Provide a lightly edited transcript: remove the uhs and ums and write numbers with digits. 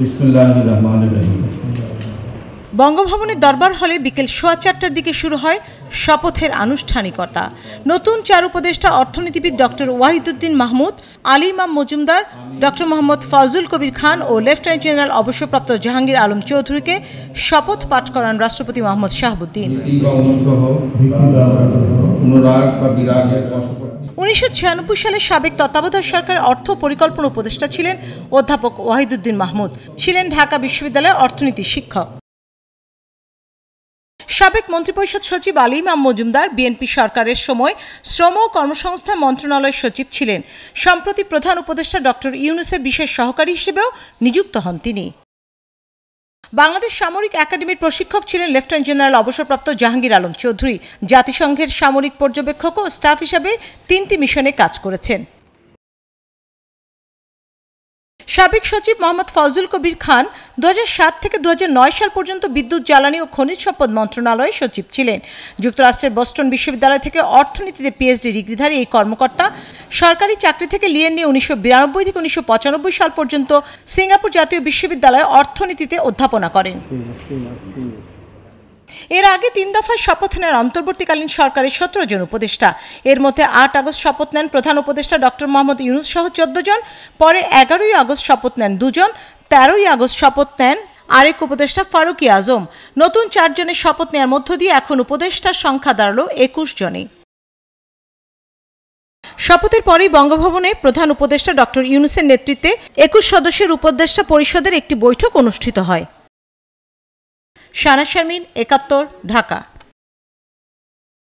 বিসমিল্লাহির রহমানির রহিম। বঙ্গভবনের দরবার হলে বিকেল 4:15টার দিকে শুরু হয় শপথের আনুষ্ঠানিকতা। নতুন 4 উপদেষ্টা অর্থনীতিবিদ ডক্টর ওয়াহিদুদ্দিন মাহমুদ, আলী ইমাম মজুমদার, ডক্টর মোহাম্মদ ফজলুল কবির খান ও লেফটেন্যান্ট জেনারেল অবসরপ্রাপ্ত জাহাঙ্গীর আলম চৌধুরীকে শপথ পাঠ করান রাষ্ট্রপতি মোহাম্মদ শাহাবুদ্দিন। 1996 সালে সাবেক তত্ত্বাবধায়ক সরকারের অর্থ পরিকল্পনা উপদেষ্টা ছিলেন অধ্যাপক ওয়াহিদুদ্দিন মাহমুদ, ছিলেন ঢাকা বিশ্ববিদ্যালয়ের অর্থনীতি শিক্ষক। সাবেক মন্ত্রিপরিষদ সচিব আলী ইমাম মজুমদার বিএনপি সরকারের সময় শ্রম ও কর্মসংস্থান মন্ত্রণালয়ের সচিব ছিলেন। সম্প্রতি প্রধান উপদেষ্টা ডক্টর ইউনূসের বিশেষ সহকারী হিসেবেও নিযুক্ত হন তিনি। বাংলাদেশ সামরিক একাডেমির প্রশিক্ষক ছিলেন লেফটেন্যান্ট জেনারেল অবসরপ্রাপ্ত জাহাঙ্গীর আলম চৌধুরী। জাতিসংঘের সামরিক পর্যবেক্ষক ও স্টাফ হিসেবে 3টি মিশনে কাজ করেছেন। সাবেক সচিব মোহাম্মদ ফজলুল কবির খান 2007 থেকে 2009 সাল পর্যন্ত বিদ্যুৎ, জ্বালানি ও খনিজ সম্পদ মন্ত্রণালয়ের সচিব ছিলেন। যুক্তরাষ্ট্রের বস্টন বিশ্ববিদ্যালয় থেকে অর্থনীতিতে পিএইচডি ডিগ্রিধারী এই কর্মকর্তা সরকারি চাকরি থেকে লিয়েন নিয়ে 1992 থেকে 1995 সাল পর্যন্ত সিঙ্গাপুর জাতীয় বিশ্ববিদ্যালয়ে অর্থনীতিতে অধ্যাপনা করেন। এর আগে 3 দফায় শপথ নেন অন্তর্বর্তীকালীন সরকারের 17 জন উপদেষ্টা। এর মধ্যে 8 আগস্ট শপথ নেন প্রধান উপদেষ্টা ডক্টর মোহাম্মদ ইউনূস সহ 14 জন, পরে 11ই আগস্ট শপথ নেন 2 জন, 13ই আগস্ট শপথ নেন আরেক উপদেষ্টা ফারুকী আজম। নতুন 4 জনের শপথ নেওয়ার মধ্য দিয়ে এখন উপদেষ্টার সংখ্যা দাঁড়ালো 21 জনে। শপথের পরেই বঙ্গভবনে প্রধান উপদেষ্টা ডক্টর ইউনূসের নেতৃত্বে 21 সদস্যের উপদেষ্টা পরিষদের একটি বৈঠক অনুষ্ঠিত হয়। শাহনাজ শারমিন, 71, ঢাকা।